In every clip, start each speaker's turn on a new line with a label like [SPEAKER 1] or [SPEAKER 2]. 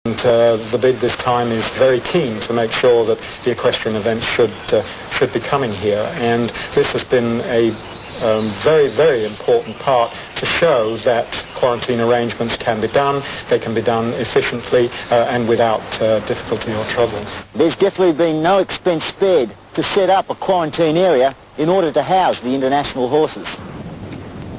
[SPEAKER 1] And the bid this time is very keen to make sure that the equestrian events should be coming here, and this has been a very, very important part to show that quarantine arrangements can be done. They can be done efficiently and without difficulty or trouble.
[SPEAKER 2] There's definitely been no expense spared to set up a quarantine area in order to house the international horses.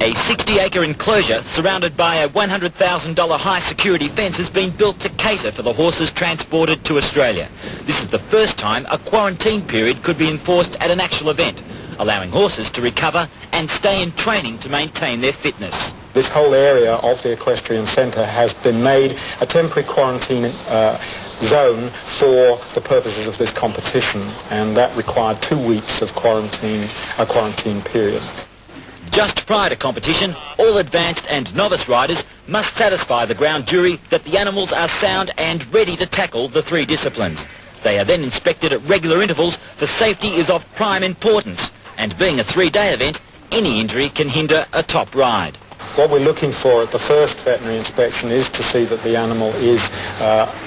[SPEAKER 3] A 60-acre enclosure surrounded by a $100,000 high-security fence has been built to cater for the horses transported to Australia. This is the first time a quarantine period could be enforced at an actual event, allowing horses to recover and stay in training to maintain their fitness.
[SPEAKER 1] This whole area of the equestrian centre has been made a temporary quarantine zone for the purposes of this competition, and that required 2 weeks of a quarantine period.
[SPEAKER 3] Just prior to competition, all advanced and novice riders must satisfy the ground jury that the animals are sound and ready to tackle the 3 disciplines. They are then inspected at regular intervals, for safety is of prime importance, and being a 3-day event, any injury can hinder a top ride.
[SPEAKER 1] What we're looking for at the first veterinary inspection is to see that the animal is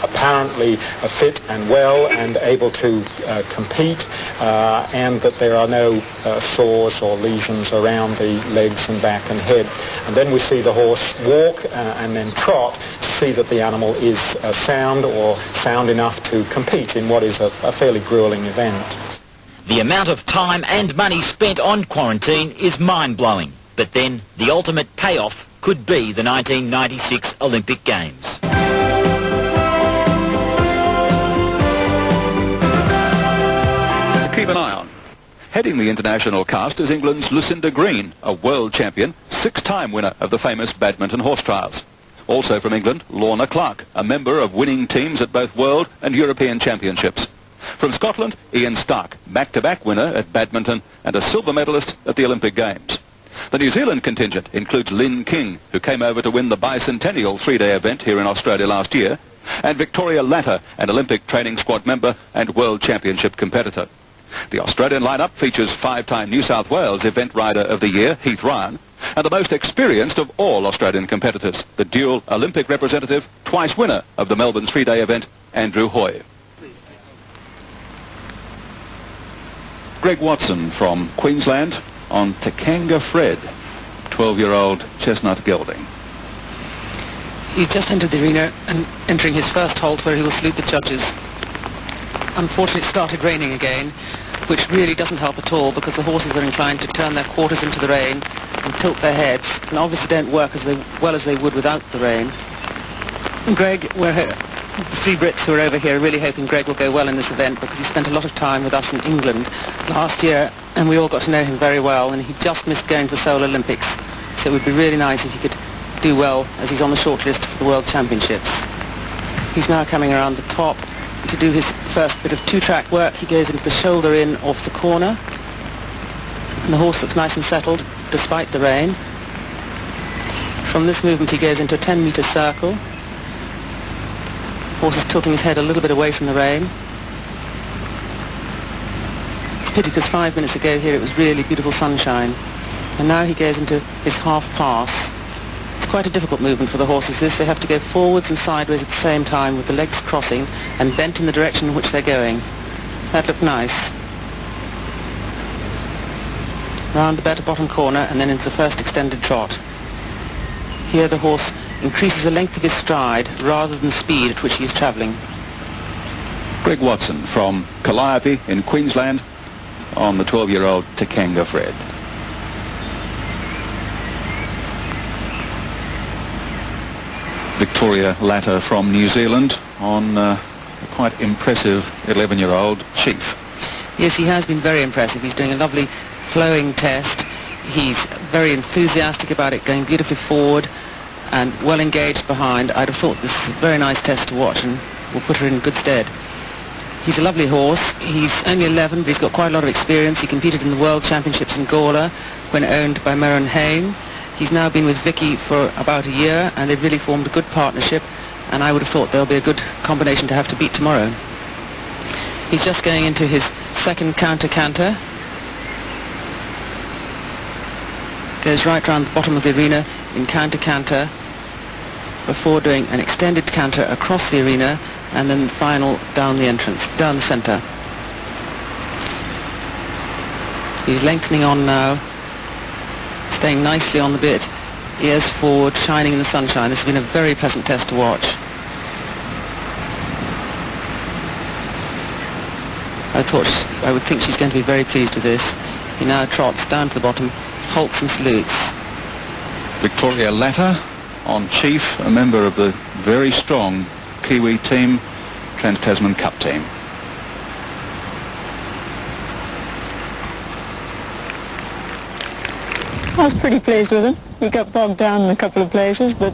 [SPEAKER 1] apparently fit and well and able to compete, and that there are no sores or lesions around the legs and back and head. And then we see the horse walk and then trot to see that the animal is sound or sound enough to compete in what is a fairly grueling event.
[SPEAKER 3] The amount of time and money spent on quarantine is mind-blowing. But then, the ultimate payoff could be the 1996 Olympic Games.
[SPEAKER 4] To keep an eye on. Heading the international cast is England's Lucinda Green, a world champion, 6-time winner of the famous badminton horse trials. Also from England, Lorna Clark, a member of winning teams at both world and European championships. From Scotland, Ian Stark, back-to-back winner at badminton and a silver medalist at the Olympic Games. The New Zealand contingent includes Lynn King, who came over to win the bicentennial 3-day event here in Australia last year, and Victoria Latter, an Olympic training squad member and World Championship competitor. The Australian lineup features 5-time New South Wales Event Rider of the Year, Heath Ryan, and the most experienced of all Australian competitors, the dual Olympic representative, twice winner of the Melbourne 3-day event, Andrew Hoy. Greg Watson from Queensland on Takanga Fred, 12-year-old chestnut gelding.
[SPEAKER 5] He's just entered the arena and entering his first halt where he will salute the judges. Unfortunately, it started raining again, which really doesn't help at all because the horses are inclined to turn their quarters into the rain and tilt their heads, and obviously don't work as well as they would without the rain. And Greg, the 3 Brits who are over here are really hoping Greg will go well in this event because he spent a lot of time with us in England last year and we all got to know him very well, and he just missed going to the Seoul Olympics, so it would be really nice if he could do well as he's on the short list for the World Championships. He's now coming around the top to do his first bit of 2-track work. He goes into the shoulder in off the corner and the horse looks nice and settled despite the rain. From this movement he goes into a 10-metre circle. Horse is tilting his head a little bit away from the rain. It's a pity because 5 minutes ago here it was really beautiful sunshine. And now he goes into his half pass. It's quite a difficult movement for the horses this. They have to go forwards and sideways at the same time with the legs crossing and bent in the direction in which they're going. That looked nice. Round the better bottom corner and then into the first extended trot. Here the horse increases the length of his stride rather than the speed at which he is travelling.
[SPEAKER 4] Greg Watson from Calliope in Queensland on the 12-year-old Takanga Fred. Victoria Latter from New Zealand on a quite impressive 11-year-old Chief.
[SPEAKER 5] Yes, he has been very impressive. He's doing a lovely flowing test. He's very enthusiastic about it, going beautifully forward and well engaged behind. I'd have thought this is a very nice test to watch and will put her in good stead. He's a lovely horse. He's only 11, but he's got quite a lot of experience. He competed in the World Championships in Gawler when owned by Merrin Hayne. He's now been with Vicky for about a year, and they've really formed a good partnership, and I would have thought they'll be a good combination to have to beat tomorrow. He's just going into his second counter-canter. Goes right round the bottom of the arena in counter-canter. before doing an extended canter across the arena and then the final down the entrance, down the centre. He's lengthening on now, staying nicely on the bit, ears forward, shining in the sunshine. This has been a very pleasant test to watch. I would think she's going to be very pleased with this. He now trots down to the bottom, halts and salutes.
[SPEAKER 4] Victoria Latter on Chief, a member of the very strong Kiwi team, Trans-Tasman Cup team.
[SPEAKER 6] I was pretty pleased with him. He got bogged down in a couple of places, but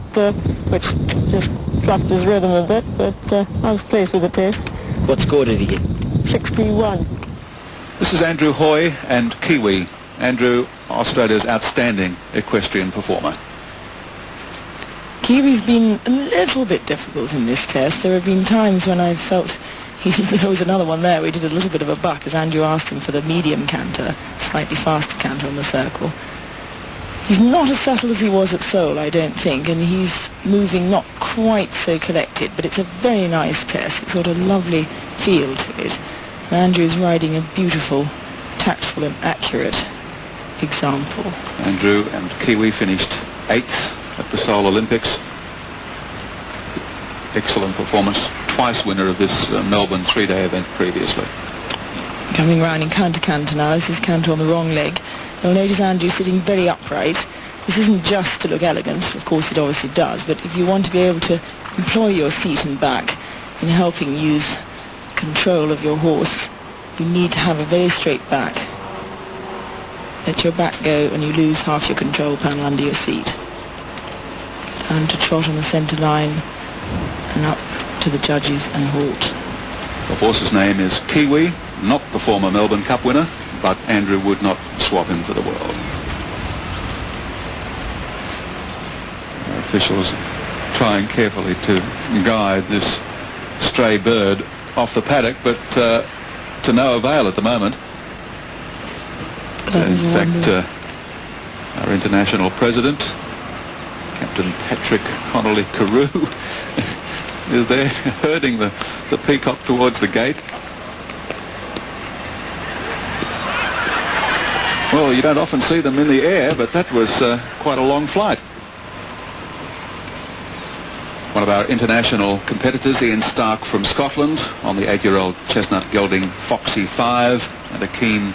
[SPEAKER 6] which just fluffed his rhythm a bit, but I was pleased with the test.
[SPEAKER 3] What score did he get?
[SPEAKER 6] 61.
[SPEAKER 4] This is Andrew Hoy and Kiwi. Andrew, Australia's outstanding equestrian performer.
[SPEAKER 7] Kiwi's been a little bit difficult in this test. There have been times when I felt there was another one there. We did a little bit of a buck as Andrew asked him for the medium canter, slightly faster canter on the circle. He's not as subtle as he was at Seoul, I don't think, and he's moving not quite so collected, but it's a very nice test. It's got a lovely feel to it. And Andrew's riding a beautiful, tactful and accurate example.
[SPEAKER 4] Andrew and Kiwi finished 8th at the Seoul Olympics. Excellent performance. Twice winner of this Melbourne 3-day event previously.
[SPEAKER 7] Coming round in counter-canter now. This is canter on the wrong leg. You'll notice Andrew sitting very upright. This isn't just to look elegant, of course it obviously does, but if you want to be able to employ your seat and back in helping use control of your horse, you need to have a very straight back. Let your back go and you lose half your control panel under your seat. And to trot on the centre line and up to the judges and halt.
[SPEAKER 4] The horse's name is Kiwi, not the former Melbourne Cup winner, but Andrew would not swap him for the world. Officials trying carefully to guide this stray bird off the paddock, but to no avail at the moment. In fact, our international president, Captain Patrick Connolly-Carew, is there herding the peacock towards the gate. Well, you don't often see them in the air, but that was quite a long flight. One of our international competitors, Ian Stark from Scotland, on the 8-year-old chestnut gelding Foxy 5, and a keen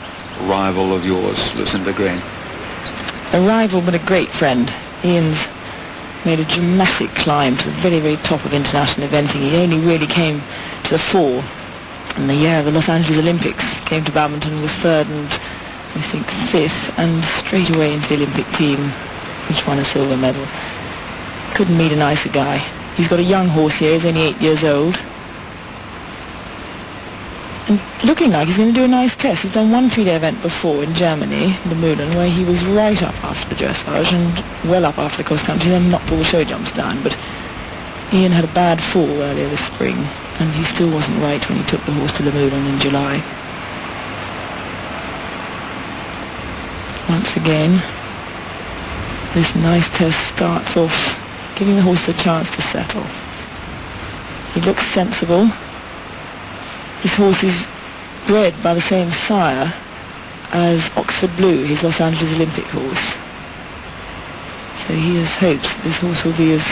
[SPEAKER 4] rival of yours, Lucinda Green.
[SPEAKER 7] A rival but a great friend. Ian's made a dramatic climb to the very, very top of international eventing. He only really came to the fore in the year of the Los Angeles Olympics. Came to badminton, was third and I think 5th, and straight away into the Olympic team, which won a silver medal. Couldn't meet a nicer guy. He's got a young horse here, he's only 8 years old. And looking like he's going to do a nice test. He's done one 3-day event before in Germany, the Melbourne, where he was right up after the dressage and well up after the cross country, then knocked all the show jumps down. But Ian had a bad fall earlier this spring, and he still wasn't right when he took the horse to the Melbourne in July. Once again, this nice test starts off giving the horse a chance to settle. He looks sensible. This horse is bred by the same sire as Oxford Blue, his Los Angeles Olympic horse. So he has hopes that this horse will be as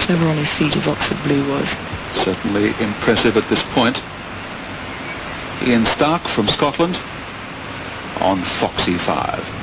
[SPEAKER 7] clever on his feet as Oxford Blue was.
[SPEAKER 4] Certainly impressive at this point. Ian Stark from Scotland on Foxy 5.